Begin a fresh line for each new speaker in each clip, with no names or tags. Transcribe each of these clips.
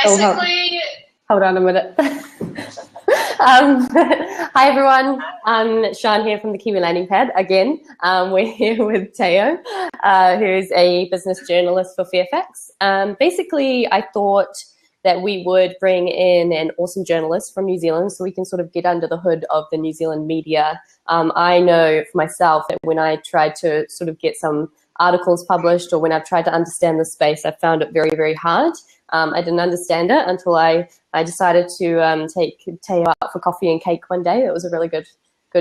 Oh,
basically...
hold on a minute. Hi everyone, Sian here from the Kiwi Landing Pad again. We're here with Tao, who's a business journalist for Fairfax. Basically, I thought that we would bring in an awesome journalist from New Zealand so we can sort of get under the hood of the New Zealand media. I know for myself that when I tried to sort of get some articles published or when I've tried to understand the space, I found it very, very hard. I didn't understand it until I decided to take Tao out for coffee and cake one day. It was a really good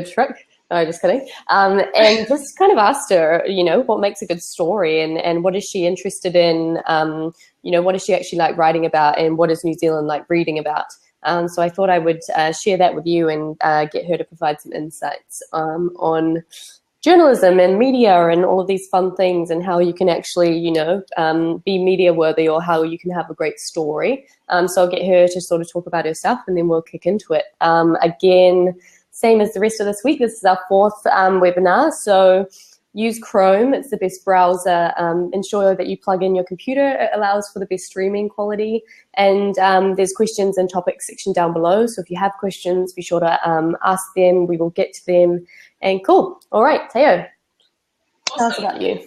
trick. No, just kidding. And just kind of asked her, you know, what makes a good story and what is she interested in? You know, what is she actually like writing about and what is New Zealand like reading about? So I thought I would share that with you and get her to provide some insights on journalism and media and all of these fun things and how you can actually, you know, be media worthy or how you can have a great story. So I'll get her to sort of talk about herself and then we'll kick into it. Again, same as the rest of this week, this is our fourth webinar. So use Chrome, it's the best browser. Ensure that you plug in your computer, it allows for the best streaming quality. And there's questions and topics section down below. So if you have questions, be sure to ask them, we will get to them. And cool. All right, Tao, tell us about you.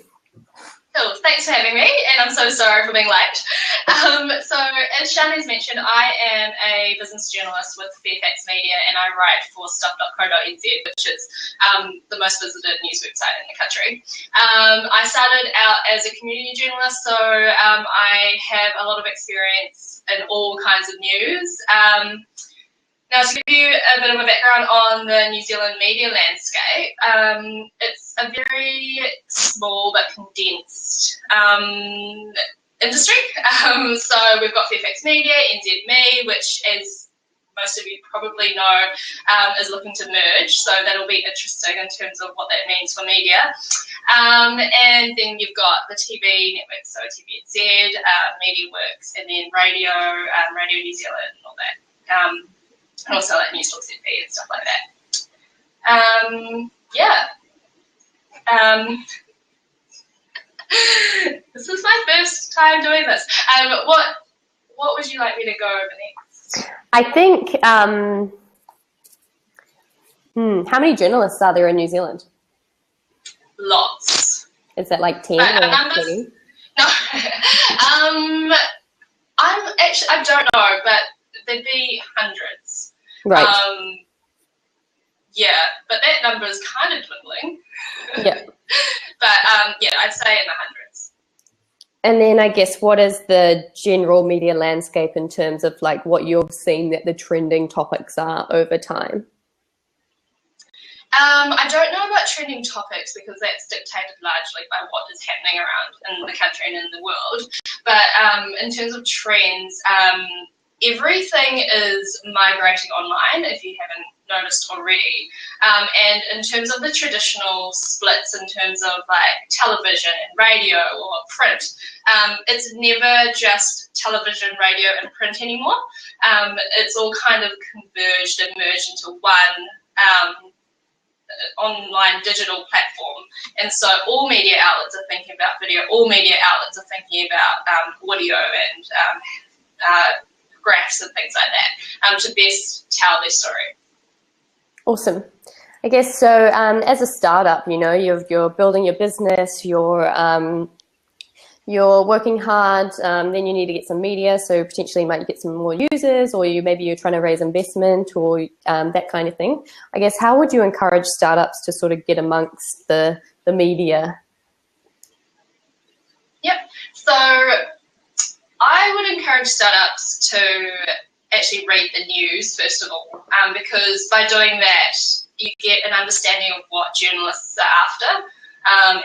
Cool, thanks for having me, and I'm so sorry for being late. So, as Sian has mentioned, I am a business journalist with Fairfax Media, and I write for stuff.co.nz, which is the most visited news website in the country. I started out as a community journalist, so I have a lot of experience in all kinds of news. Now, to give you a bit of a background on the New Zealand media landscape, it's a very small but condensed industry. So we've got Fairfax Media, NZME, which, as most of you probably know, is looking to merge. So that'll be interesting in terms of what that means for media. And then you've got the TV networks, so TVNZ, MediaWorks, and then radio, Radio New Zealand, and all that. And also like News Talk ZP and stuff like that. This is my first time doing this. What would you like me to go over next?
I think, how many journalists are there in New Zealand?
Lots.
Is that like 10 or 20?
No. I don't know, but there'd be hundreds.
Right.
Yeah, but that number is kind of dwindling.
Yeah.
But yeah, I'd say in the hundreds.
And then I guess what is the general media landscape in terms of like what you've seen that the trending topics are over time?
I don't know about trending topics because that's dictated largely by what is happening around in the country and in the world. But in terms of trends, everything is migrating online, if you haven't noticed already. And in terms of the traditional splits, in terms of like television and radio or print, it's never just television, radio, and print anymore. It's all kind of converged and merged into one online digital platform. And so all media outlets are thinking about video, all media outlets are thinking about audio and graphs and things like that to best tell their story. Awesome.
I guess so. As a startup, you know, you're building your business, you're working hard. Then you need to get some media, so potentially you might get some more users, or maybe you're trying to raise investment, or that kind of thing. I guess how would you encourage startups to sort of get amongst the media?
Yep. So I would encourage startups to actually read the news, first of all, because by doing that, you get an understanding of what journalists are after.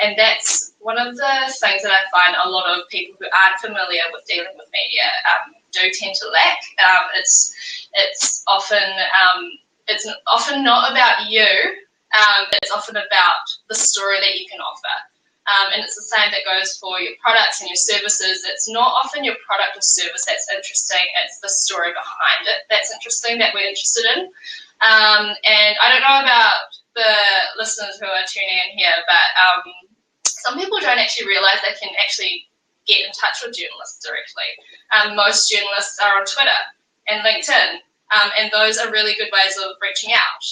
And that's one of the things that I find a lot of people who aren't familiar with dealing with media do tend to lack. It's often not about you, it's often about the story that you can offer. And it's the same that goes for your products and your services. It's not often your product or service that's interesting, it's the story behind it that's interesting, that we're interested in. And I don't know about the listeners who are tuning in here, but some people don't actually realise they can actually get in touch with journalists directly. Most journalists are on Twitter and LinkedIn, and those are really good ways of reaching out.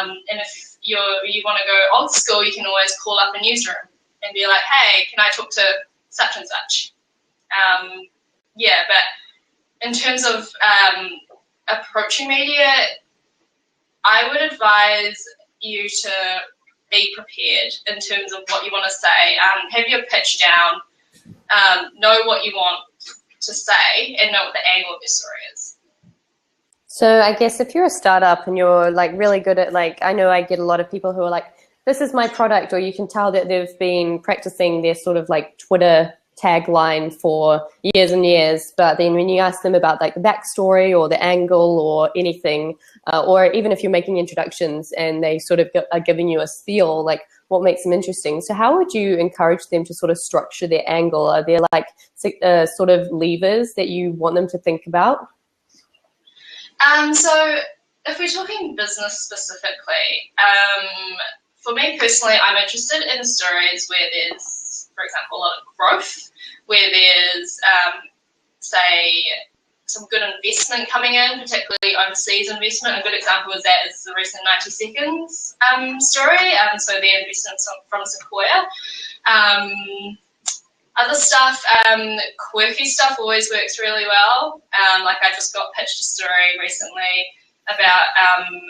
And if you want to go old school, you can always call up a newsroom and be like, hey, can I talk to such and such? Yeah, but in terms of approaching media, I would advise you to be prepared in terms of what you want to say. Have your pitch down, know what you want to say, and know what the angle of your story is.
So I guess if you're a startup and you're like really good at, like, I know I get a lot of people who are like, this is my product, or you can tell that they've been practicing their sort of like Twitter tagline for years and years, but then when you ask them about like the backstory or the angle or anything, or even if you're making introductions and they sort of are giving you a spiel, like what makes them interesting. So how would you encourage them to sort of structure their angle? Are there like sort of levers that you want them to think about?
So if we're talking business specifically, for me personally, I'm interested in stories where there's, for example, a lot of growth, where there's, say, some good investment coming in, particularly overseas investment. A good example of that is the recent 90 Seconds story. So their investment from Sequoia. Other stuff, quirky stuff always works really well. Like I just got pitched a story recently about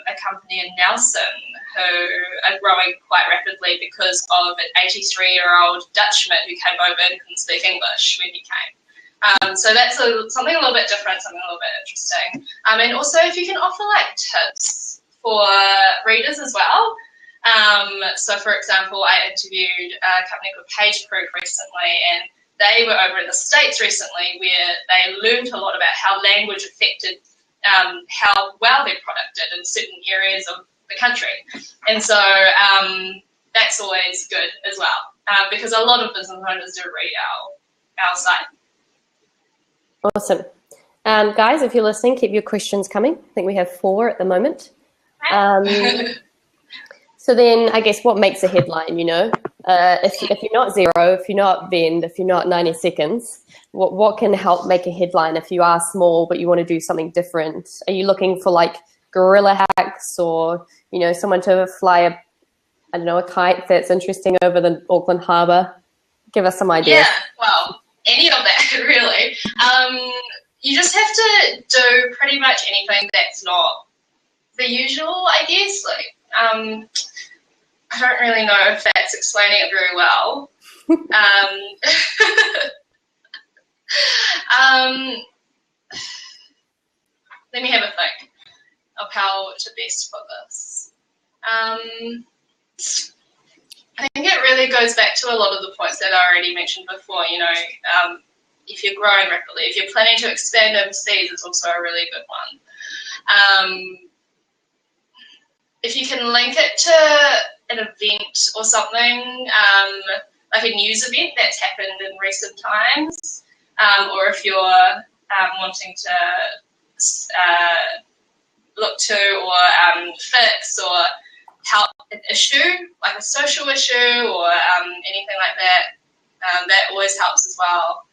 a company in Nelson who are growing quite rapidly because of an 83-year-old Dutchman who came over and couldn't speak English when he came. So that's something a little bit different, something a little bit interesting. And also if you can offer like tips for readers as well. So for example, I interviewed a company called Prewave recently, and they were over in the States recently where they learned a lot about how language affected how well their product did in certain areas of the country. And so that's always good as well, because a lot of business owners do read our site.
Awesome. Guys, if you're listening, keep your questions coming. I think we have 4 at the moment. So then I guess what makes a headline, you know? If you're not Zero, if you're not Vend, if you're not 90 Seconds, what can help make a headline if you are small but you want to do something different? Are you looking for like guerrilla hacks, or, you know, someone to fly a kite that's interesting over the Auckland Harbour? Give us some ideas.
Yeah, well, any of that, really. You just have to do pretty much anything that's not the usual, I guess. Like, I don't really know if that's explaining it very well. Let me have a think of how to best put this. I think it really goes back to a lot of the points that I already mentioned before. You know, if you're growing rapidly, if you're planning to expand overseas, it's also a really good one. If you can link it to an event or something, like a news event that's happened in recent times, or if you're wanting to look to or fix or help an issue, like a social issue or anything like that, that always helps as well.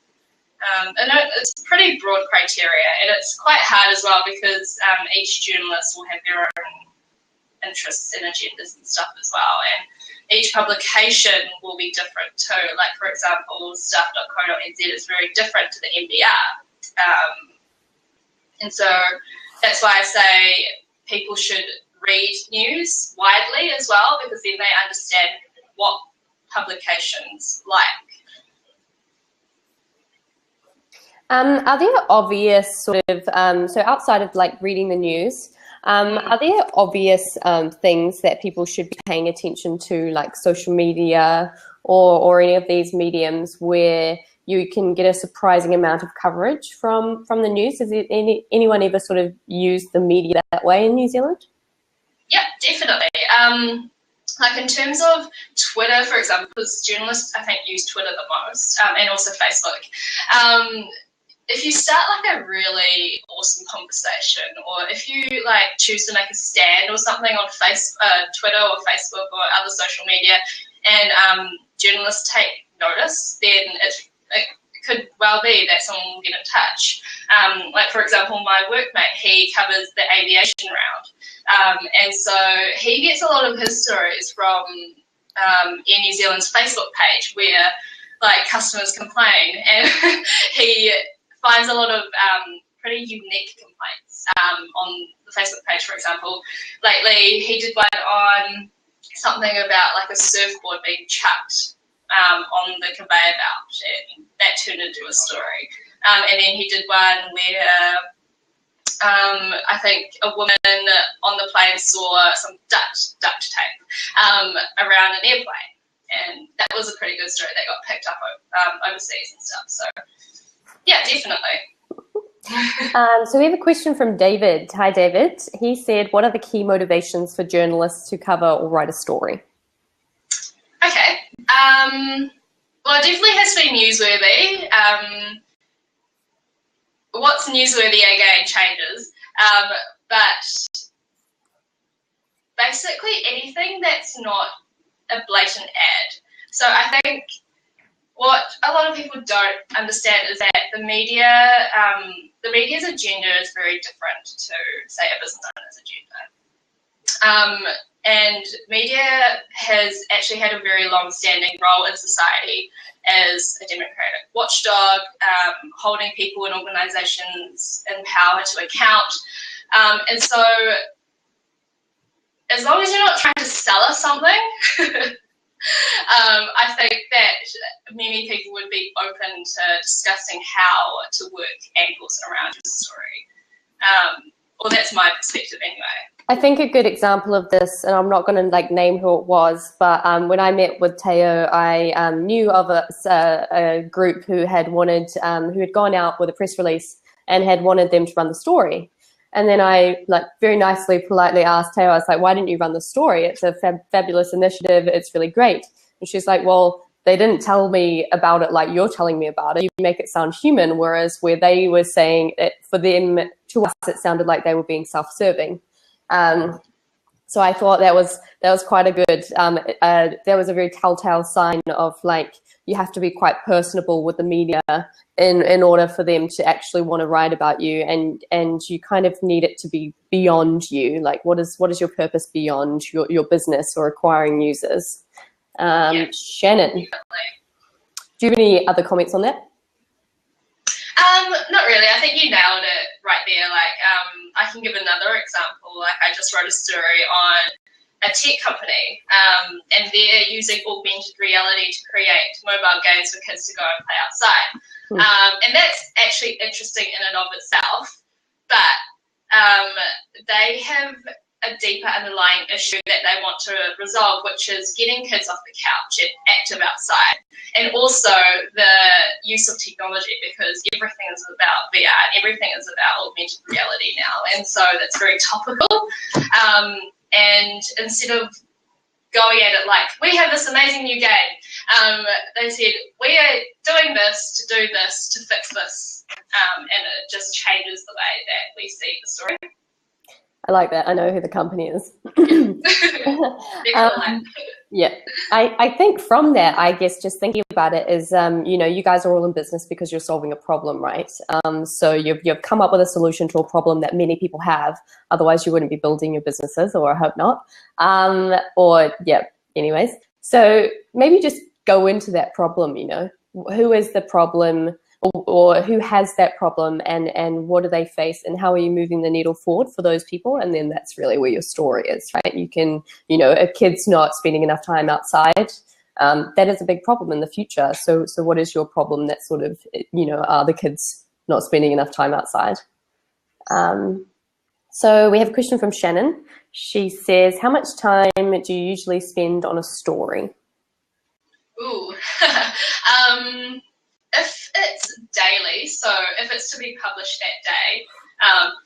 And it's pretty broad criteria, and it's quite hard as well because each journalist will have their own interests and agendas and stuff as well, and each publication will be different too. Like, for example, stuff.co.nz is very different to the MBR, and so that's why I say people should read news widely as well, because then they understand what publications like.
Are there obvious sort of, so outside of like reading the news, are there obvious things that people should be paying attention to, like social media or any of these mediums where you can get a surprising amount of coverage from the news? Has anyone ever sort of used the media that way in New Zealand?
Yeah, definitely. Like in terms of Twitter, for example, because journalists, I think, use Twitter the most, and also Facebook. If you start like a really awesome conversation, or if you like choose to make a stand or something on Twitter or Facebook or other social media, and journalists take notice, then it could well be that someone will get in touch. Like, for example, my workmate, he covers the aviation round. And so he gets a lot of his stories from Air New Zealand's Facebook page where, like, customers complain. And he finds a lot of pretty unique complaints on the Facebook page, for example. Lately, he did one on something about, like, a surfboard being chucked on the conveyor belt, and that turned into a story. And then he did one where I think a woman on the plane saw some duct tape around an airplane, and that was a pretty good story that got picked up overseas and stuff. So yeah, definitely.
So we have a question from David. Hi, David. He said, what are the key motivations for journalists to cover or write a story?
Okay. Well, it definitely has to be newsworthy. What's newsworthy, again, changes. But basically anything that's not a blatant ad. So I think what a lot of people don't understand is that the media's agenda is very different to, say, a business owner's agenda. And media has actually had a very long-standing role in society as a democratic watchdog, holding people and organisations in power to account. And so as long as you're not trying to sell us something, I think that many people would be open to discussing how to work angles around your story. Well, that's my perspective anyway.
I think a good example of this, and I'm not going to like name who it was, but when I met with Tao, I knew of a group who had wanted, who had gone out with a press release and had wanted them to run the story. And then I like very nicely, politely asked Tao, I was like, why didn't you run the story? It's a fabulous initiative. It's really great. And she's like, well, they didn't tell me about it like you're telling me about it. You make it sound human, whereas where they were saying it for them, to us, it sounded like they were being self-serving. So I thought that was quite a good, there was a very telltale sign of like, you have to be quite personable with the media in order for them to actually want to write about you, and you kind of need it to be beyond you. Like, what is your purpose beyond your business or acquiring users? Yeah. Shannon,
Definitely.
Do you have any other comments on that?
Not really. I think you nailed it right there. Like, I can give another example. Like, I just wrote a story on a tech company, and they're using augmented reality to create mobile games for kids to go and play outside. And that's actually interesting in and of itself, but they have a deeper underlying issue that they want to resolve, which is getting kids off the couch and active outside, and also the use of technology, because everything is about VR, everything is about augmented reality now, and so that's very topical. And instead of going at it like, we have this amazing new game, they said, we are doing this to do this to fix this, and it just changes the way that we see the story.
I like that. I know who the company is. Yeah, I think from that, I guess just thinking about it is, you know, you guys are all in business because you're solving a problem, right? So you've come up with a solution to a problem that many people have. Otherwise, you wouldn't be building your businesses, or I hope not. Anyways. So maybe just go into that problem, you know. Who is the problem? Or who has that problem, and what do they face, and how are you moving the needle forward for those people? And then that's really where your story is, right? You can, you know, a kid's not spending enough time outside. That is a big problem in the future. So what is your problem that sort of, you know, are the kids not spending enough time outside? So we have a question from Shannon. She says, how much time do you usually spend on a story?
Ooh. If it's daily, so if it's to be published that day,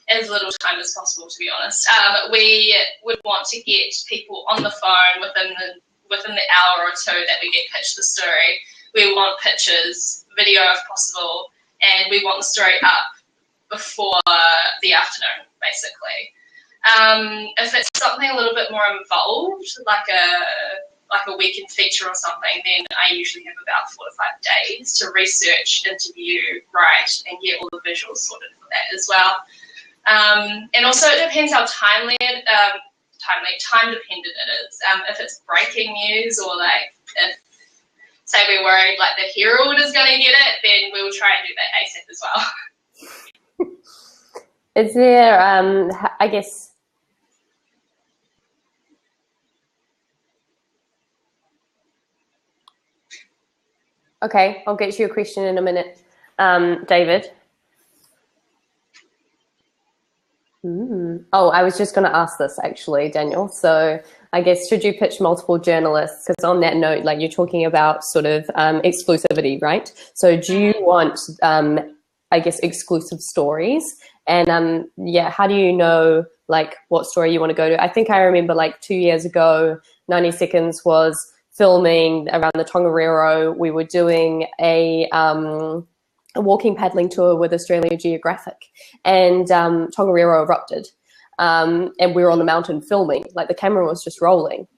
as little time as possible, to be honest, we would want to get people on the phone within the hour or two that we get pitched the story. We want pictures, video if possible, and we want the story up before the afternoon, basically. If it's something a little bit more involved, like like a weekend feature or something, then I usually have about 4 to 5 days to research, interview, write, and get all the visuals sorted for that as well. And also it depends how time dependent it is. If it's breaking news, or like if, say, we're worried like the Herald is going to get it, then we'll try and do that ASAP as well.
Is there, I guess, okay, I'll get to your question in a minute, David. Oh, I was just going to ask this actually, Daniel. So I guess, should you pitch multiple journalists? Because on that note, like, you're talking about sort of exclusivity, right? So do you want, I guess, exclusive stories? And yeah, how do you know like what story you want to go to? I think I remember like 2 years ago, 90 Seconds was filming around the Tongariro. We were doing a walking paddling tour with Australia Geographic, and Tongariro erupted, and we were on the mountain filming, like the camera was just rolling.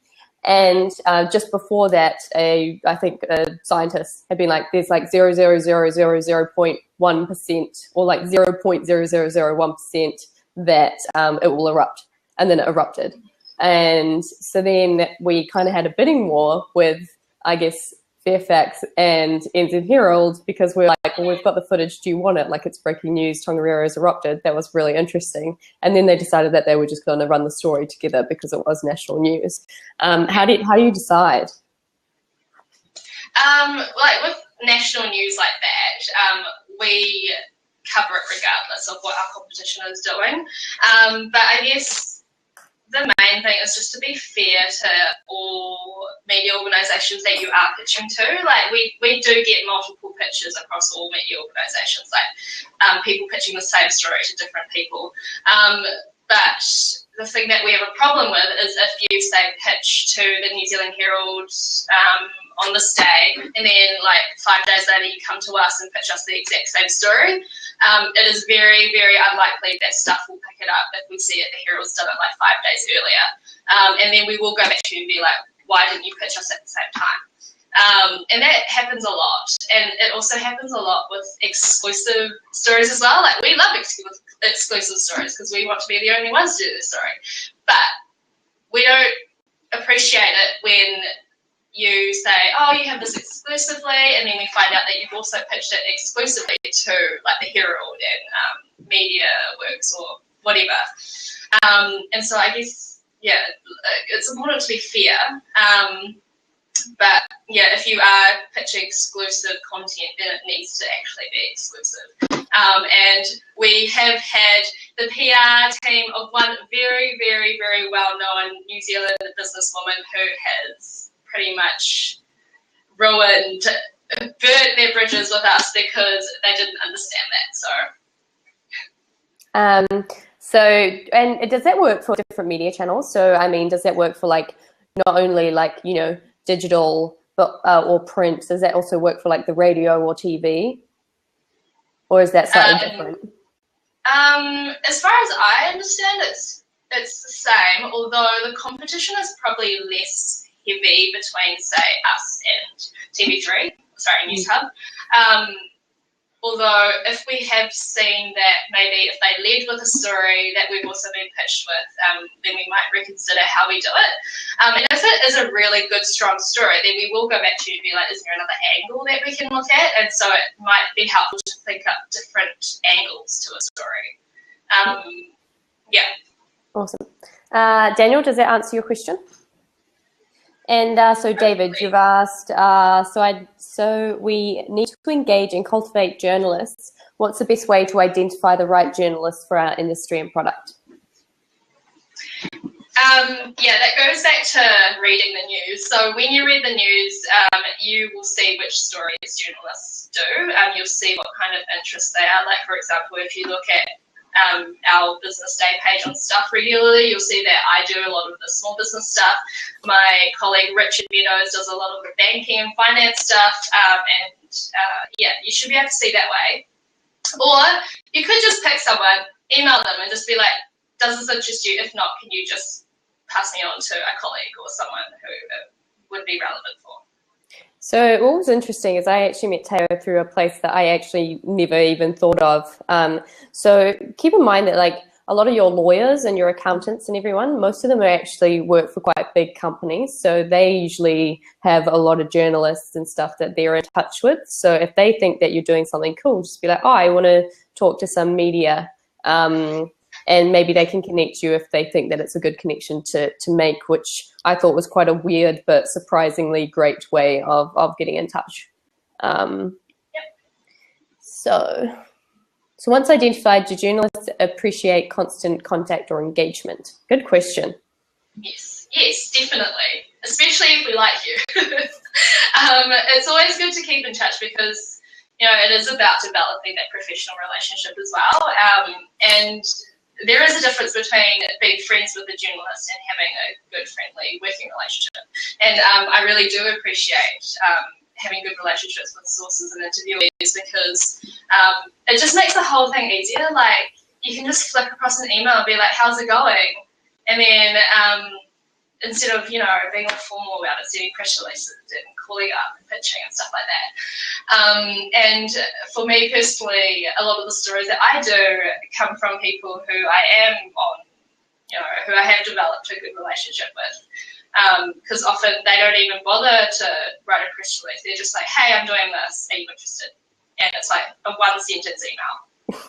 And just before that, I think a scientist had been like, there's like 0.1% or like 0.0001% that it will erupt, and then it erupted. And so then we kind of had a bidding war with, I guess, Fairfax and NZ Herald, because we're like, well, we've got the footage, do you want it? Like, it's breaking news, Tongariro has erupted. That was really interesting. And then they decided that they were just going to run the story together because it was national news. How do you decide?
Like with national news like that, we cover it regardless of what our competition is doing. But I guess the main thing is just to be fair to all media organisations that you are pitching to. Like, we do get multiple pitches across all media organisations, like people pitching the same story to different people. But the thing that we have a problem with is if you, say, pitch to the New Zealand Herald on this day, and then like 5 days later you come to us and pitch us the exact same story, it is very, very unlikely that stuff will pick it up if we see it the Herald's done it like 5 days earlier. And then we will go back to you and be like, why didn't you pitch us at the same time? And that happens a lot. And it also happens a lot with exclusive stories as well. Like, we love exclusive stories because we want to be the only ones to do the story. But we don't appreciate it when you say, oh, you have this exclusively, and then we find out that you've also pitched it exclusively to like the Herald and Media Works or whatever. And so I guess, yeah, it's important to be fair. But yeah, if you are pitching exclusive content, then it needs to actually be exclusive. And we have had the PR team of one very, very, very well-known New Zealand businesswoman who has pretty much burnt their bridges with us because they didn't understand that.
So, and does that work for different media channels? So, I mean, does that work for like not only like, you know, digital but or print? Does that also work for like the radio or TV, or is that slightly different?
As far as I understand, it's the same, although the competition is probably less heavy between, say, us and TV3, News Hub. Although if we have seen that maybe if they led with a story that we've also been pitched with, then we might reconsider how we do it. And if it is a really good, strong story, then we will go back to you and be like, is there another angle that we can look at? And so it might be helpful to think up different angles to a story. Yeah.
Awesome. Daniel, does that answer your question? And so, David, you've asked, so we need to engage and cultivate journalists. What's the best way to identify the right journalists for our industry and product?
Yeah, that goes back to reading the news. So when you read the news, you will see which stories journalists do. You'll see what kind of interests they are. Like, for example, if you look at our business day page on Stuff regularly, you'll see that I do a lot of the small business stuff. My colleague Richard Meadows does a lot of the banking and finance stuff. Yeah, you should be able to see that way. Or you could just pick someone, email them and just be like, does this interest you? If not, can you just pass me on to a colleague or someone who would be relevant for.
So what was interesting is I actually met Tao through a place that I actually never even thought of. So keep in mind that like a lot of your lawyers and your accountants and everyone, most of them are actually work for quite big companies. So they usually have a lot of journalists and stuff that they're in touch with. So if they think that you're doing something cool, just be like, oh, I want to talk to some media. And maybe they can connect you if they think that it's a good connection to make, which I thought was quite a weird but surprisingly great way of getting in touch. So once identified, do journalists appreciate constant contact or engagement? Good question.
Yes, definitely, especially if we like you. It's always good to keep in touch because, you know, it is about developing that professional relationship as well. And there is a difference between being friends with a journalist and having a good, friendly working relationship. And I really do appreciate having good relationships with sources and interviewees because it just makes the whole thing easier. Like, you can just flick across an email and be like, how's it going? And then instead of, you know, being all formal about it, sending press releases and calling up and pitching and stuff like that. And for me personally, a lot of the stories that I do come from people who I am on, you know, who I have developed a good relationship with. Because often they don't even bother to write a press release. They're just like, hey, I'm doing this. Are you interested? And it's like a one-sentence email.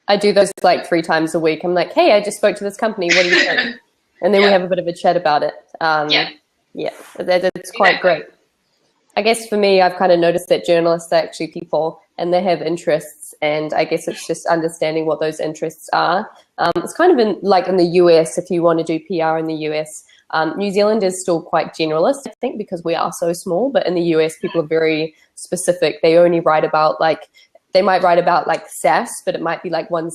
I do those like 3 times a week. I'm like, hey, I just spoke to this company. What do you think? And then we have a bit of a chat about it. It's quite great. I guess for me, I've kind of noticed that journalists are actually people and they have interests. And I guess it's just understanding what those interests are. It's kind of in the US, if you want to do PR in the US. New Zealand is still quite generalist, I think, because we are so small. But in the US, people are very specific. They only write about they might write about like SaaS, but it might be like one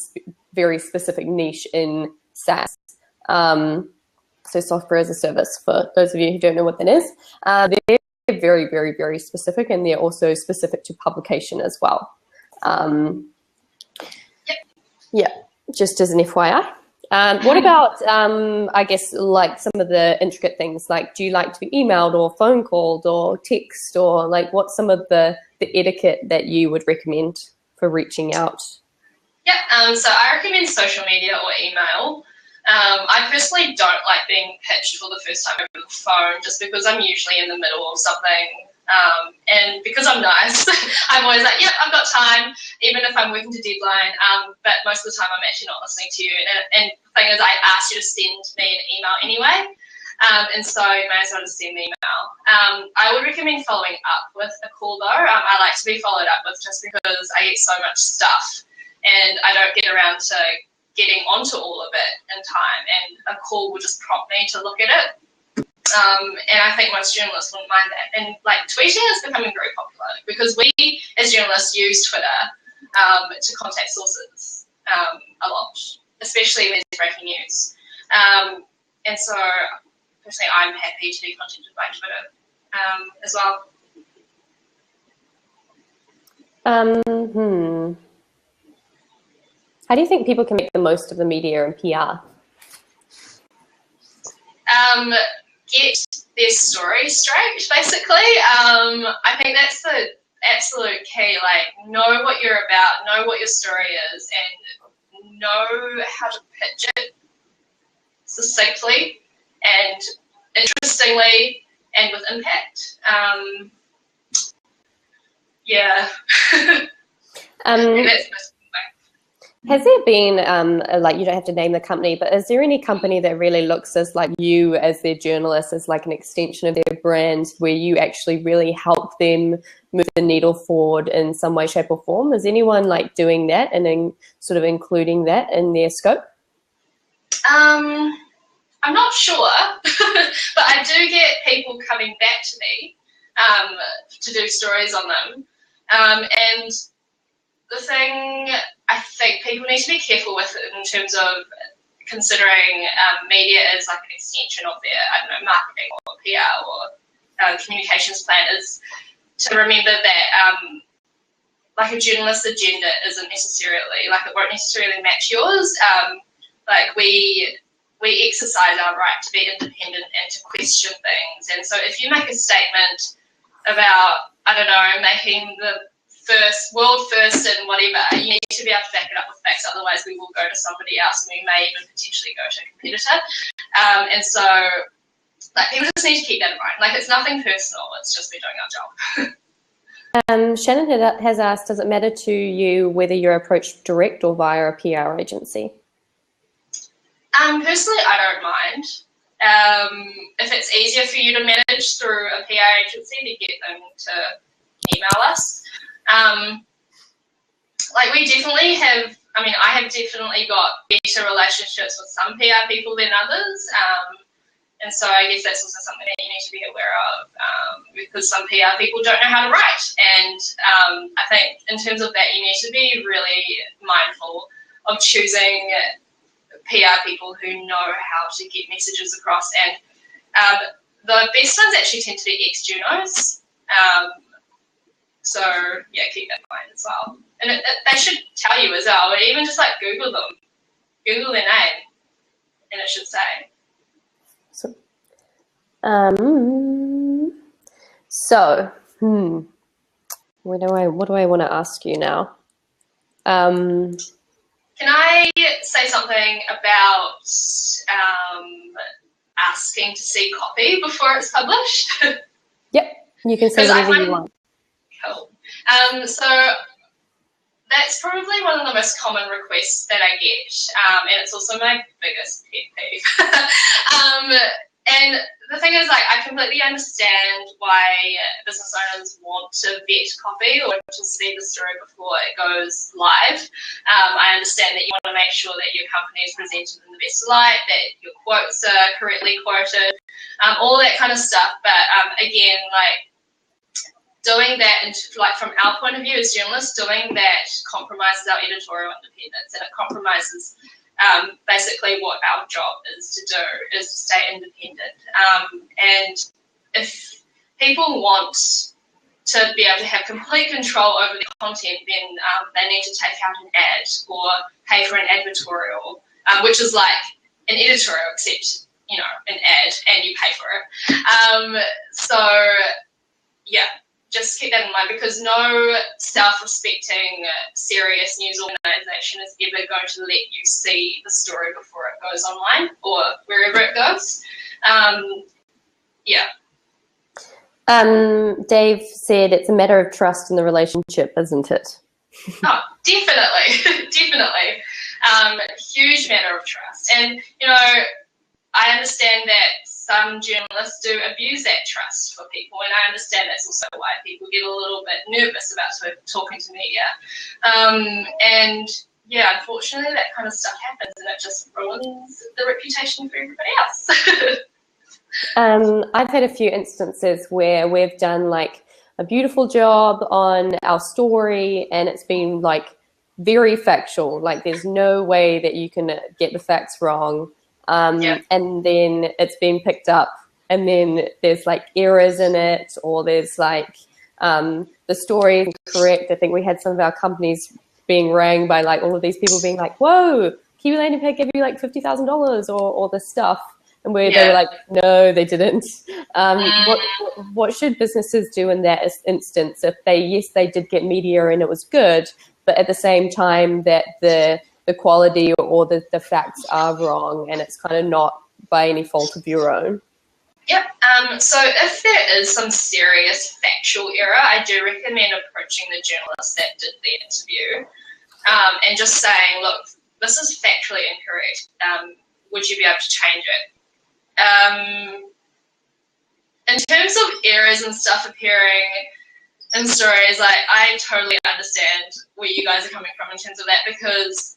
very specific niche in SaaS. So software as a service, for those of you who don't know what that is. They're very, very, very specific, and they're also specific to publication as well. Just as an FYI. What about, I guess, like some of the intricate things, like do you like to be emailed or phone called or text, or like what's some of the etiquette that you would recommend for reaching out?
So I recommend social media or email. I personally don't like being pitched for the first time over the phone just because I'm usually in the middle of something. And because I'm nice, I'm always like, yep, I've got time, even if I'm working to deadline. But most of the time I'm actually not listening to you. And the thing is, I asked you to send me an email anyway. And so you may as well just send me an email. I would recommend following up with a call though. I like to be followed up with just because I get so much stuff and I don't get around to getting onto all of it in time, and a call will just prompt me to look at it. And I think most journalists wouldn't mind that. And like tweeting is becoming very popular because we as journalists use Twitter to contact sources a lot, especially when there's breaking news. And so personally, I'm happy to be contacted by Twitter as well.
How do you think people can make the most of the media and PR?
Get their story straight, basically. I think that's the absolute key. Like, know what you're about, know what your story is, and know how to pitch it succinctly and interestingly and with impact. And that's
Has there been, like, you don't have to name the company, but is there any company that really looks as like you as their journalist, as like an extension of their brand, where you actually really help them move the needle forward in some way, shape or form? Is anyone like doing that and then sort of including that in their scope?
I'm not sure, but I do get people coming back to me to do stories on them. And the thing I think people need to be careful with in terms of considering media as like an extension of their, I don't know, marketing or PR or communications plan, is to remember that like a journalist's agenda isn't necessarily, like it won't necessarily match yours. Like we we exercise our right to be independent and to question things. And so if you make a statement about, I don't know, making the world first and whatever, you need to be able to back it up with facts, otherwise we will go to somebody else and we may even potentially go to a competitor. And so like people just need to keep that in mind. Like it's nothing personal, it's just we're doing our job.
Shannon has asked, does it matter to you whether you're approached direct or via a PR agency?
Personally, I don't mind. If it's easier for you to manage through a PR agency, to get them to email us. Like we definitely have, I mean, I have definitely got better relationships with some PR people than others. And so I guess that's also something that you need to be aware of, because some PR people don't know how to write. And I think in terms of that, you need to be really mindful of choosing PR people who know how to get messages across. And the best ones actually tend to be ex-Junos. So yeah, keep that in mind as well. And they should tell you as well, but even just like Google them, Google their name, and it should say.
What do I want to ask you now?
Can I say something about asking to see copy before it's published?
Yep, you can say whatever you want.
Cool. So that's probably one of the most common requests that I get, and it's also my biggest pet peeve. And the thing is, like, I completely understand why business owners want to vet copy or to see the story before it goes live. I understand that you want to make sure that your company is presented in the best light, that your quotes are correctly quoted, all that kind of stuff. But again, like, doing that, and like from our point of view as journalists, doing that compromises our editorial independence, and it compromises basically what our job is to do, is to stay independent. And if people want to be able to have complete control over the content, then they need to take out an ad or pay for an advertorial, which is like an editorial, except, you know, an ad, and you pay for it. So yeah, just keep that in mind, because no self-respecting, serious news organisation is ever going to let you see the story before it goes online or wherever it goes. Yeah.
Dave said it's a matter of trust in the relationship, isn't it?
Oh, definitely, definitely. Huge matter of trust. And, you know, I understand that some journalists do abuse that trust for people, and I understand that's also why people get a little bit nervous about talking to media. And yeah, unfortunately, that kind of stuff happens, and it just ruins the reputation for everybody else.
I've had a few instances where we've done like a beautiful job on our story, and it's been like very factual. Like there's no way that you can get the facts wrong.
Yeah.
And then it's been picked up, and then there's like errors in it, or there's like the story is incorrect. I think we had some of our companies being rang by like all of these people being like, "Whoa, Kiwi Landing Pad gave you like $50,000 or this stuff," and they were like, "No, they didn't." What should businesses do in that instance if they did get media and it was good, but at the same time that the quality or the facts are wrong and it's kind of not by any fault of your own?
Yep. So if there is some serious factual error, I do recommend approaching the journalist that did the interview and just saying, look, this is factually incorrect. Would you be able to change it? In terms of errors and stuff appearing in stories, like I totally understand where you guys are coming from in terms of that, because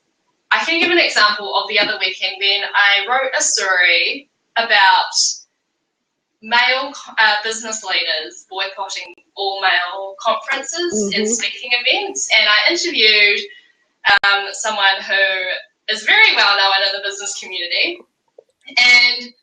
I can give an example of the other weekend when I wrote a story about male business leaders boycotting all male conferences and speaking events, and I interviewed someone who is very well known in the business community, and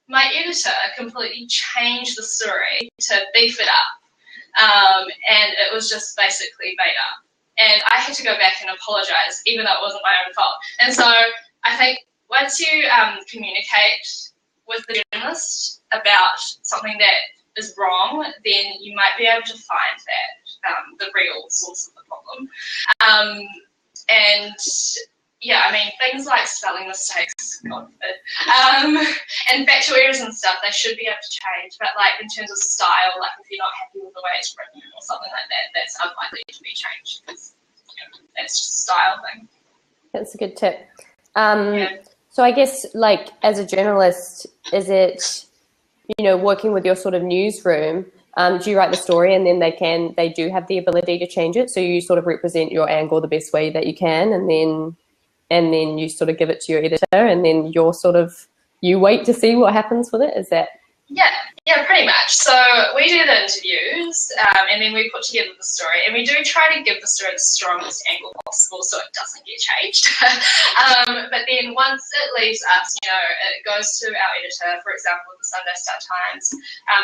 my editor completely changed the story to beef it up, and it was just basically made up. And I had to go back and apologise, even though it wasn't my own fault. And so I think once you communicate with the journalist about something that is wrong, then you might be able to find that the real source of the problem. And yeah, I mean, things like spelling mistakes, God forbid, and factual errors and stuff, they should be able to change. But like in terms of style, like if you're not happy with the way it's written or something like that, that's unlikely to be changed because that's just a style thing.
That's a good tip. So I guess like as a journalist, is it, working with your sort of newsroom, do you write the story and then they do have the ability to change it? So you sort of represent your angle the best way that you can, and then you sort of give it to your editor, and then you wait to see what happens with it. Is that?
Yeah, pretty much. So we do the interviews, and then we put together the story, and we do try to give the story the strongest angle possible so it doesn't get changed. But then once it leaves us, it goes to our editor, for example, the Sunday Star Times.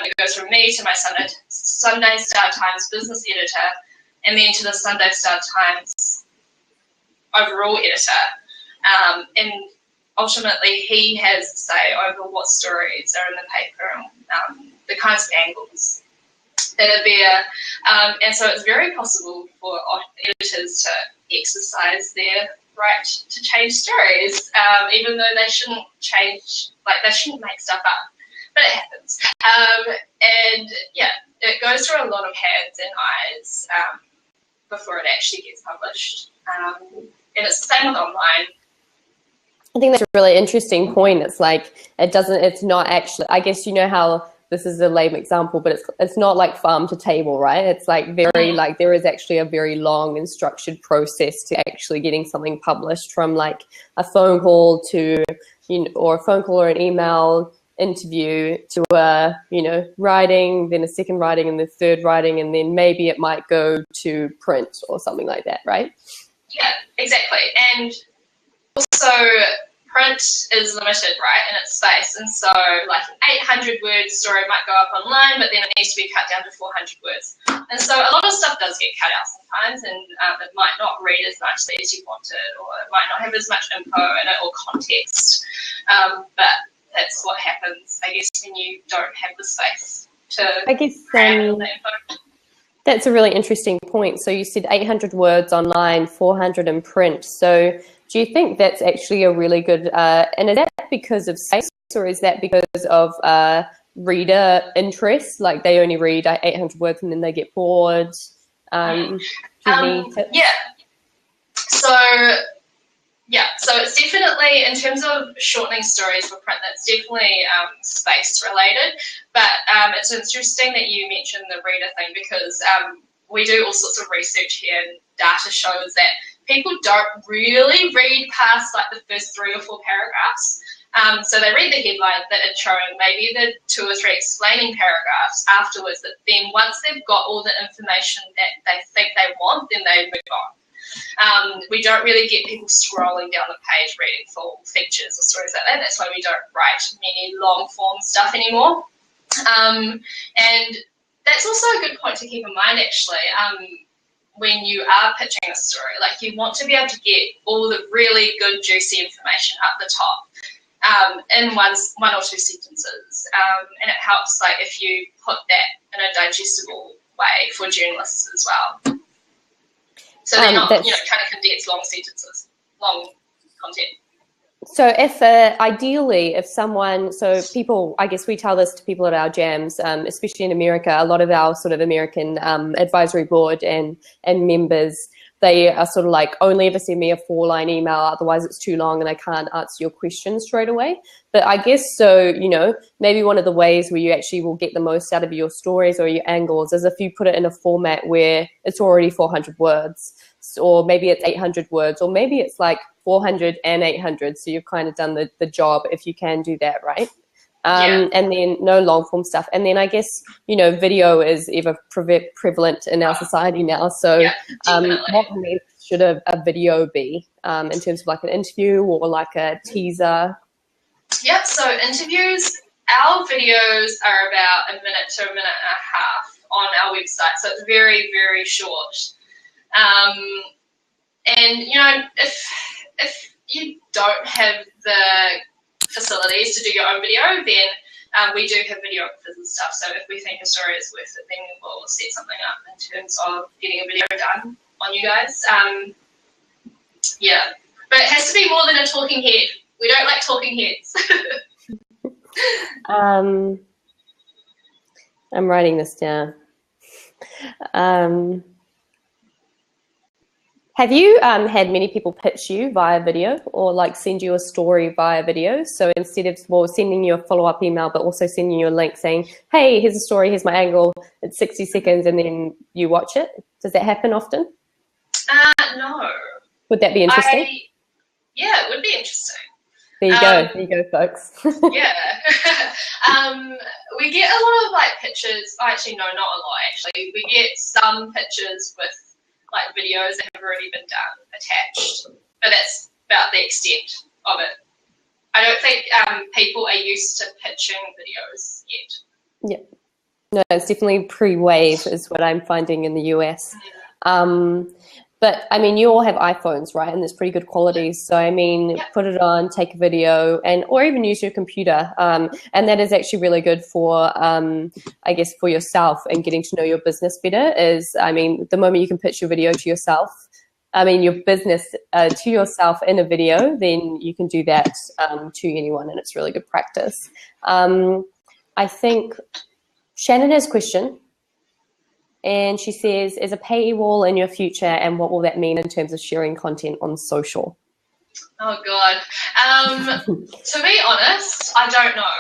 It goes from me to my Sunday Star Times business editor, and then to the Sunday Star Times overall editor. And ultimately, he has to say over what stories are in the paper and the kinds of angles that are there. And so it's very possible for editors to exercise their right to change stories, even though they shouldn't change, they shouldn't make stuff up. But it happens. And yeah, it goes through a lot of hands and eyes before it actually gets published. And it's the same with online.
I think that's a really interesting point. It's like it's not actually, I guess how this is a lame example, but it's not like farm to table, right? It's like there is actually a very long and structured process to actually getting something published, from like a phone call to, or a phone call or an email interview to writing, then a second writing and the third writing, and then maybe it might go to print or something like that, right?
Yeah, exactly. And also, print is limited, right, in its space, and so like an 800-word story might go up online, but then it needs to be cut down to 400 words. And so a lot of stuff does get cut out sometimes, and it might not read as nicely as you wanted, or it might not have as much info in it or context. But that's what happens, I guess, when you don't have the space to handle that info.
That's a really interesting point. So you said 800 words online, 400 in print. So do you think that's actually a really good, and is that because of space, or is that because of reader interest? Like they only read 800 words and then they get bored? Do you have any tips?
So it's definitely, in terms of shortening stories for print, that's definitely space related. But it's interesting that you mentioned the reader thing, because we do all sorts of research here, and data shows that people don't really read past like the first 3 or 4 paragraphs. So they read the headline that it's showing, maybe the 2 or 3 explaining paragraphs afterwards, but then once they've got all the information that they think they want, then they move on. We don't really get people scrolling down the page reading full features or stories like that. That's why we don't write many long form stuff anymore. And that's also a good point to keep in mind, actually. When you are pitching a story, like you want to be able to get all the really good juicy information up the top in one or 2 sentences, and it helps like if you put that in a digestible way for journalists as well, so they're not kind of condensed long sentences, long content.
So if ideally, if someone, so people, I guess we tell this to people at our jams, especially in America, a lot of our sort of American advisory board and members, they are sort of like, only ever send me a 4-line email, otherwise it's too long and I can't answer your questions straight away. But I guess so, maybe one of the ways where you actually will get the most out of your stories or your angles is if you put it in a format where it's already 400 words, or maybe it's 800 words, or maybe it's like 400 and 800. So you've kind of done the job if you can do that, right? And then no long form stuff. And then I guess, video is ever prevalent in our society now. So what length should a video be in terms of like an interview or like a teaser?
Yeah, so interviews, our videos are about 1 minute to 1.5 minutes on our website. So it's very, very short. And, if you don't have the facilities to do your own video, then we do have videographers and stuff. So if we think a story is worth it, then we'll set something up in terms of getting a video done on you guys. Yeah, but it has to be more than a talking head. We don't like talking heads.
I'm writing this down. Have you had many people pitch you via video or like send you a story via video? So instead of sending you a follow-up email, but also sending you a link saying, hey, here's a story, here's my angle, it's 60 seconds, and then you watch it. Does that happen often?
No.
Would that be interesting?
Yeah, it would be interesting.
There you go, folks.
Yeah. We get a lot of like pictures. Actually, no, not a lot. Actually, we get some pictures with like videos that have already been done attached, but that's about the extent of it. I don't think people are used to pitching videos yet.
Yeah. No, it's definitely pre-wave is what I'm finding in the US. But I mean, you all have iPhones, right? And there's pretty good quality. So I mean, put it on, take a video, or even use your computer. And that is actually really good for, I guess, for yourself and getting to know your business better. Is, I mean, the moment you can pitch your video to yourself, I mean, your business to yourself in a video, then you can do that to anyone, and it's really good practice. I think Shannon has a question. And she says, is a paywall in your future, and what will that mean in terms of sharing content on social?
Oh, God. To be honest, I don't know.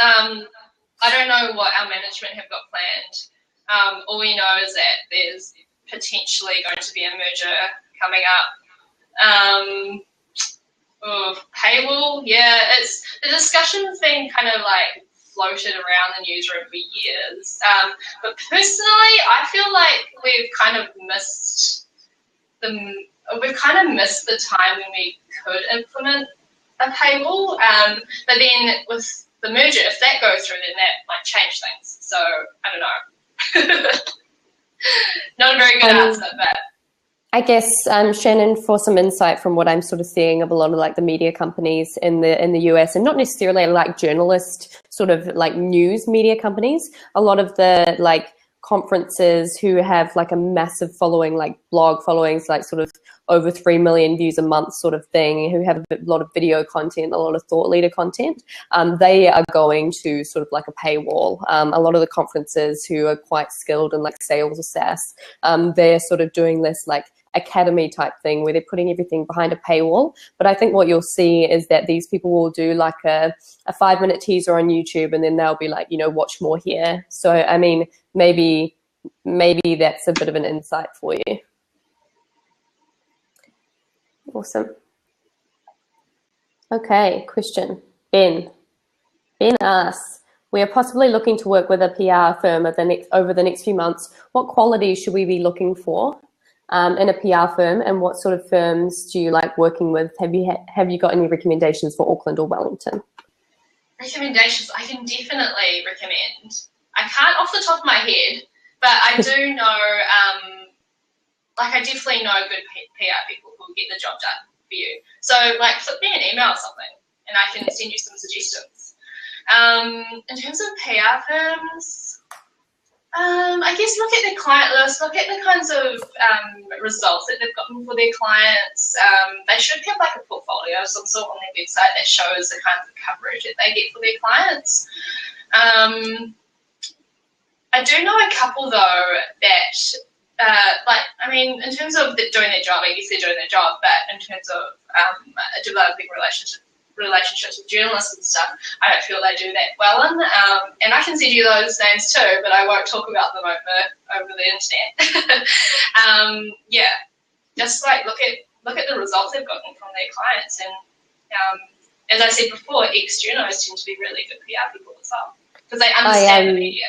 I don't know what our management have got planned. All we know is that there's potentially going to be a merger coming up. Paywall, yeah, the discussion's been kind of like floated around the newsroom for years. But personally, I feel like we've kind of missed the time when we could implement a paywall. But then with the merger, if that goes through, then that might change things. So I don't know. Not a very good answer, but
I guess, Shannon, for some insight from what I'm sort of seeing of a lot of like the media companies in the US, and not necessarily like journalist sort of like news media companies, a lot of the like conferences who have like a massive following, like blog followings, like sort of over 3 million views a month sort of thing, who have a lot of video content, a lot of thought leader content, they are going to sort of like a paywall. A lot of the conferences who are quite skilled in like sales or SaaS, they're sort of doing this like academy type thing where they're putting everything behind a paywall. But I think what you'll see is that these people will do like a 5-minute teaser on YouTube, and then they'll be like, you know, watch more here. So, I mean, maybe that's a bit of an insight for you. Awesome. Okay, question. Ben asks, we are possibly looking to work with a PR firm over the next few months. What qualities should we be looking for in a PR firm, and what sort of firms do you like working with? Have you got any recommendations for Auckland or Wellington?
Recommendations, I can definitely recommend. I can't off the top of my head, but I do know, I definitely know good PR people who will get the job done for you. So, like, flip me an email or something, and I can send you some suggestions. In terms of PR firms, I guess look at their client list, look at the kinds of results that they've gotten for their clients. They should have like a portfolio of some sort on their website that shows the kinds of coverage that they get for their clients. I do know a couple though that, in terms of doing their job, I guess they're doing their job, but in terms of developing relationships with journalists and stuff, I don't feel they do that well in. And I can send you those names too, but I won't talk about them over the internet. Just like look at the results they've gotten from their clients, and as I said before, ex-journalists tend to be really good PR people as well because they understand the media.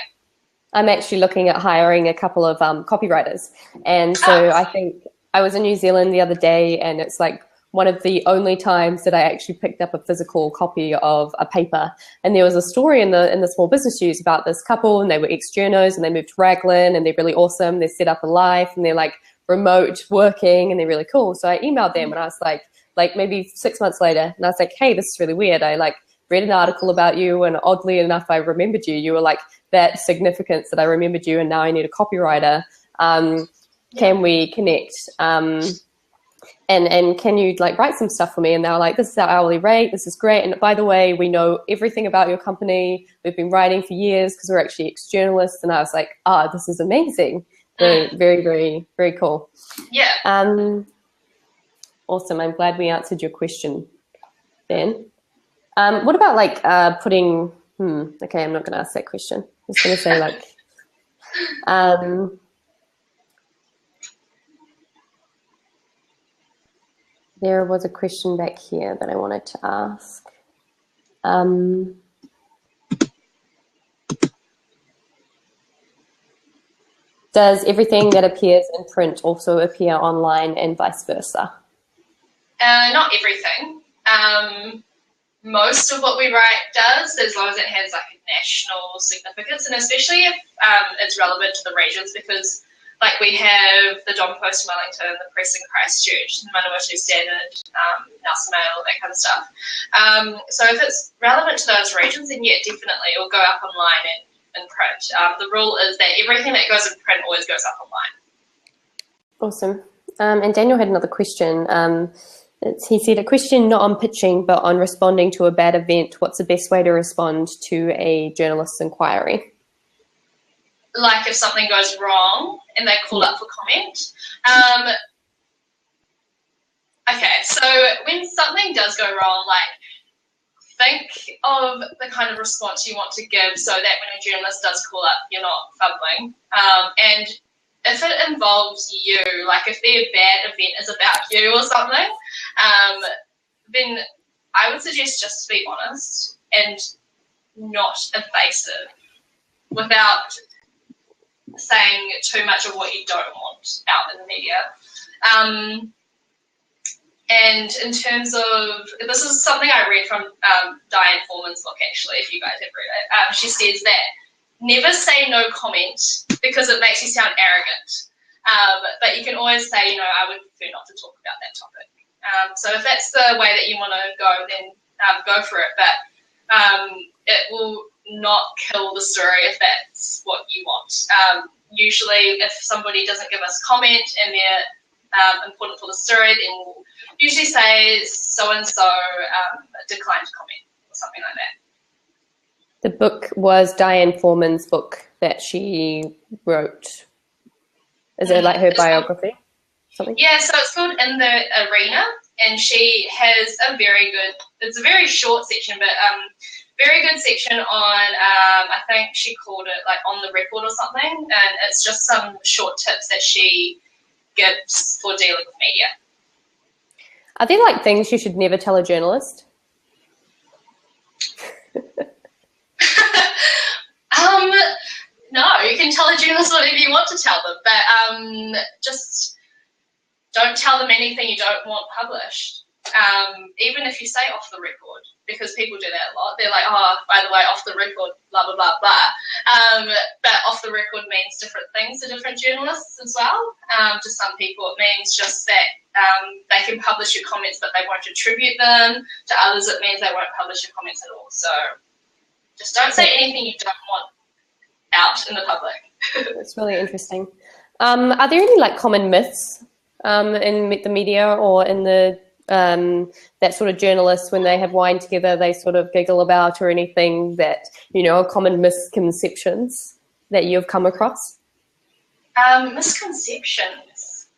I'm actually looking at hiring a couple of copywriters, and so I think I was in New Zealand the other day, and it's like one of the only times that I actually picked up a physical copy of a paper. And there was a story in the Small Business News about this couple, and they were ex-journos, and they moved to Raglan, and they're really awesome. They're set up a life, and they're like remote working, and they're really cool. So I emailed them, and I was like, like maybe 6 months later, and I was like, hey, this is really weird. I like read an article about you, and oddly enough, I remembered you. You were like that significance that I remembered you, and now I need a copywriter. Can we connect? And can you like write some stuff for me? And they were like, this is our hourly rate. This is great. And by the way, we know everything about your company. We've been writing for years because we're actually ex-journalists. And I was like, this is amazing. Very, very, very, very cool.
Yeah.
Awesome. I'm glad we answered your question, Ben. What about like putting, okay, I'm not going to ask that question. I'm just going to say like, there was a question back here that I wanted to ask. Does everything that appears in print also appear online and vice versa?
Not everything. Most of what we write does, as long as it has like a national significance, and especially if it's relevant to the regions, because like we have the Don Post in Wellington, the Press in Christchurch, the Manawatu Standard, Nelson Mail, that kind of stuff. So if it's relevant to those regions, then yeah, definitely it will go up online and in print. The rule is that everything that goes in print always goes up online.
Awesome. And Daniel had another question. He said, a question not on pitching, but on responding to a bad event. What's the best way to respond to a journalist's inquiry?
Like if something goes wrong and they call up for comment. Okay, so when something does go wrong, like think of the kind of response you want to give so that when a journalist does call up, you're not fumbling. And if it involves you, like if their bad event is about you or something, then I would suggest just to be honest and not evasive without saying too much of what you don't want out in the media. And in terms of, this is something I read from Diane Foreman's book, actually, if you guys have read it. She says that never say no comment because it makes you sound arrogant. But you can always say, I would prefer not to talk about that topic. So if that's the way that you want to go, then go for it. But it will not kill the story if that's what you want. Usually if somebody doesn't give us comment and they're important for the story, then we'll usually say so-and-so declined comment or something like that.
The book was Diane Foreman's book that she wrote. Is it like her biography? Something?
Yeah, so it's called In the Arena, and she has it's a very short section, but very good section on, I think she called it like On the Record or something, and it's just some short tips that she gives for dealing with media.
Are there like things you should never tell a journalist?
No, you can tell a journalist whatever you want to tell them, but just don't tell them anything you don't want published. Even if you say off the record, because people do that a lot. They're like, oh, by the way, off the record, blah, blah, blah, blah. But off the record means different things to different journalists as well. To some people, it means just that they can publish your comments, but they won't attribute them. To others, it means they won't publish your comments at all. So just don't say anything you don't want out in the public.
That's really interesting. Are there any like common myths in the media or in the that sort of journalists, when they have wine together, they sort of giggle about, or anything that, are common misconceptions that you've come across?
Misconceptions.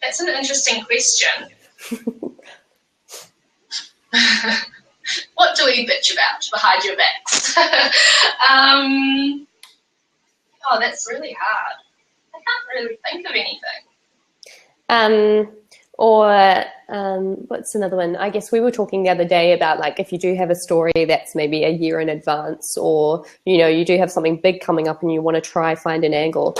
That's an interesting question. What do we bitch about behind your backs? Oh, that's really hard. I can't really think of anything.
What's another one? I guess we were talking the other day about like if you do have a story that's maybe a year in advance, or you do have something big coming up and you want to try find an angle.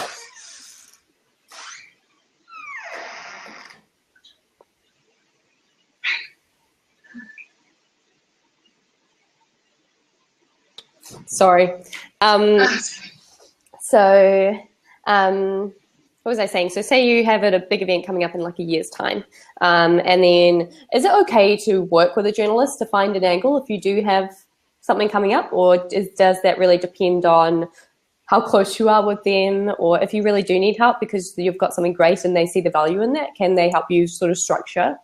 Sorry. So, what was I saying? So say you have a big event coming up in like a year's time. And then is it okay to work with a journalist to find an angle if you do have something coming up? Or does that really depend on how close you are with them? Or if you really do need help because you've got something great and they see the value in that, can they help you sort of structure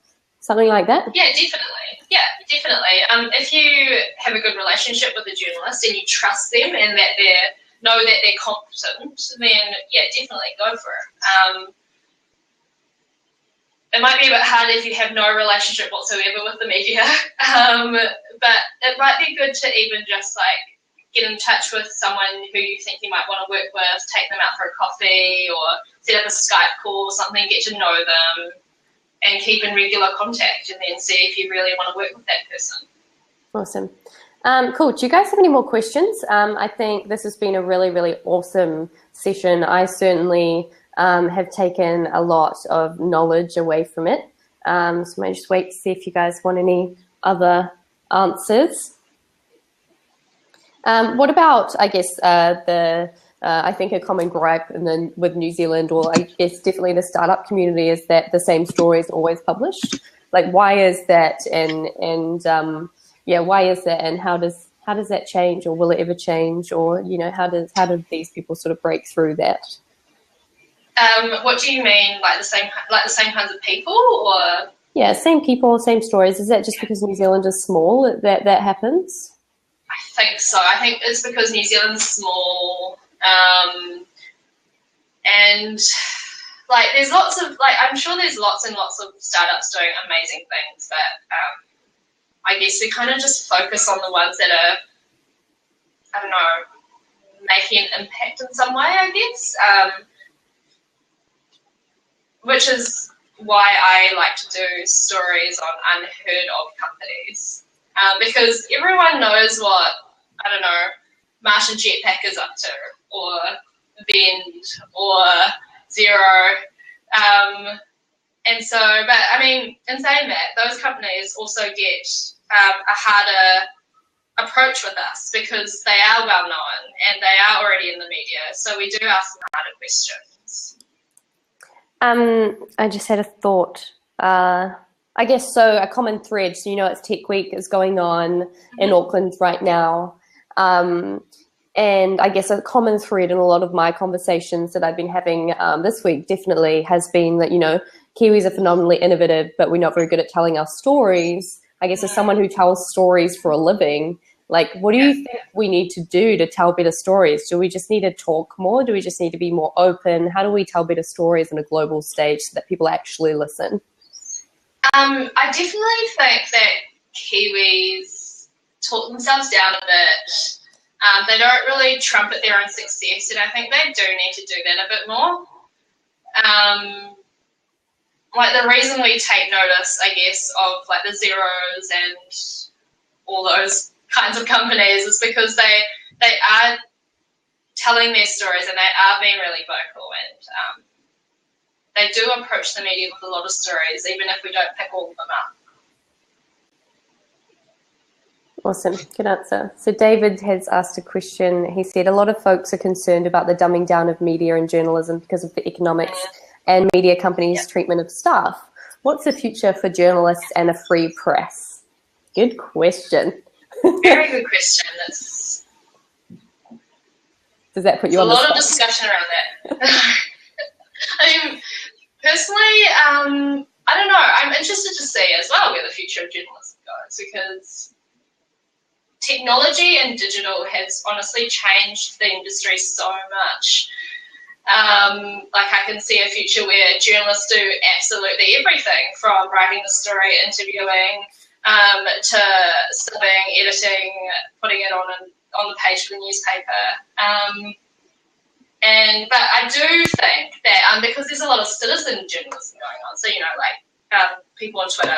something like that?
Yeah, definitely. Yeah, definitely. If you have a good relationship with a journalist and you trust them and that know that they're competent, then yeah, definitely go for it. It might be a bit hard if you have no relationship whatsoever with the media, but it might be good to even just like get in touch with someone who you think you might want to work with, take them out for a coffee or set up a Skype call or something, get to know them and keep in regular contact and then see if you really want to work with that person.
Awesome. Cool. Do you guys have any more questions? I think this has been a really, really awesome session. I certainly have taken a lot of knowledge away from it. So I might just wait to see if you guys want any other answers. What about, I guess, I think a common gripe with New Zealand, or I guess definitely the startup community, is that the same story is always published. Like, why is that? Why is that? And how does that change, or will it ever change? Or, you know, how do these people sort of break through that?
What do you mean, like the same kinds of people, or? Yeah,
same people, same stories. Is that just because New Zealand is small that happens?
I think so. I think it's because New Zealand's small, and like there's lots of I'm sure there's lots and lots of startups doing amazing things, but I guess we kind of just focus on the ones that are, I don't know, making an impact in some way, I guess, which is why I like to do stories on unheard of companies, because everyone knows what, I don't know, Martian Jetpack is up to, or Vend, or Zero, and so, but I mean, in saying that, those companies also get a harder approach with us because they are well known and they are already in the media, so we do ask them harder questions.
I just had a thought. I guess so. A common thread. So it's Tech Week is going on in Auckland right now. And I guess a common thread in a lot of my conversations that I've been having this week definitely has been that, Kiwis are phenomenally innovative, but we're not very good at telling our stories. I guess as someone who tells stories for a living, like, what do you think we need to do to tell better stories? Do we just need to talk more? Do we just need to be more open? How do we tell better stories on a global stage so that people actually listen?
I definitely think that Kiwis talk themselves down a bit. They don't really trumpet their own success, and I think they do need to do that a bit more. The reason we take notice, I guess, of the Zeros and all those kinds of companies is because they are telling their stories and they are being really vocal, and they do approach the media with a lot of stories, even if we don't pick all of them up.
Awesome, good answer. So David has asked a question. He said, a lot of folks are concerned about the dumbing down of media and journalism because of the economics and media companies' treatment of staff. What's the future for journalists and a free press? Good question.
Very good question.
Does that put you on the spot?
There's a lot of discussion around that. I mean, personally, I don't know. I'm interested to see as well where the future of journalism goes, because technology and digital has honestly changed the industry so much. I can see a future where journalists do absolutely everything, from writing the story, interviewing, to subbing, editing, putting it on the page for the newspaper. But I do think that because there's a lot of citizen journalism going on, so people on Twitter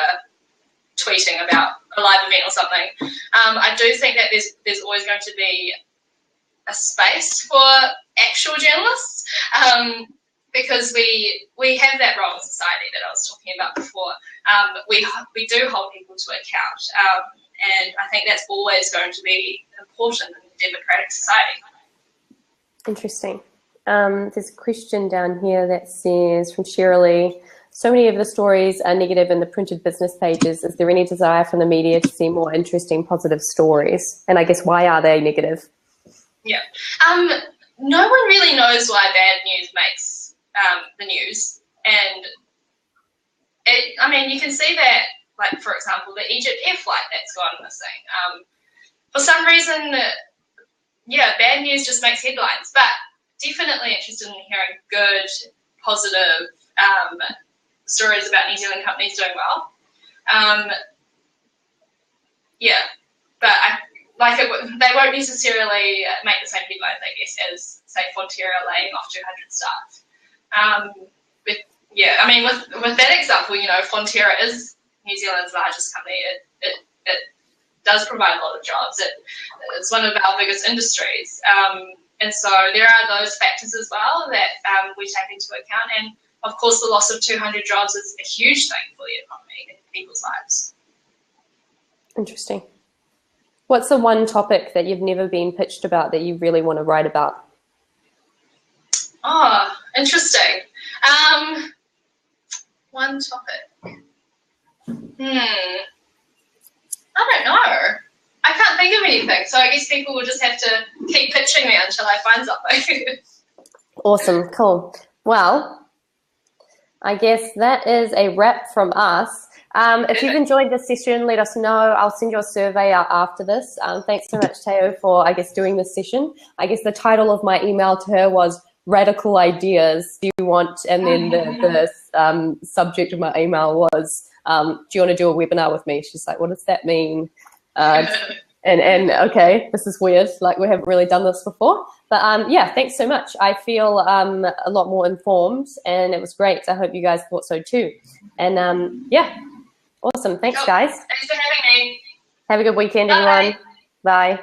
tweeting about a live event or something, I do think that there's always going to be a space for actual journalists, because we have that role in society that I was talking about before. We do hold people to account, and I think that's always going to be important in a democratic society.
Interesting. there's a question down here that says, from Shirley, so many of the stories are negative in the printed business pages. Is there any desire from the media to see more interesting, positive stories? And I guess, why are they negative?
Yeah. No one really knows why bad news makes the news. And, I mean, you can see that, like, for example, the Egypt air flight that's gone missing. For some reason, yeah, bad news just makes headlines, but definitely interested in hearing good, positive stories about New Zealand companies doing well. Yeah, but they won't necessarily make the same headlines, I guess, as, say, Fonterra laying off 200 staff. Yeah, I mean, with that example, you know, Fonterra is New Zealand's largest company. It does provide a lot of jobs. It's one of our biggest industries. And so there are those factors as well that we take into account. And, of course, the loss of 200 jobs is a huge thing for the economy and people's lives.
Interesting. What's the one topic that you've never been pitched about that you really want to write about?
Oh, interesting. One topic. I don't know. I can't think of anything, so I guess people will just have to keep pitching me until I find something.
Awesome, cool. Well, I guess that is a wrap from us. If you've enjoyed this session, let us know. I'll send you a survey out after this. Thanks so much, Tao, for, I guess, doing this session. I guess the title of my email to her was Radical Ideas Do You Want? And then the subject of my email was, do you want to do a webinar with me? She's like, what does that mean? And okay, this is weird. Like, we haven't really done this before. But yeah, thanks so much. I feel a lot more informed, and it was great. I hope you guys thought so too. And yeah, awesome. Thanks, guys.
Thanks for having me.
Have a good weekend,
Bye.
everyone. Bye.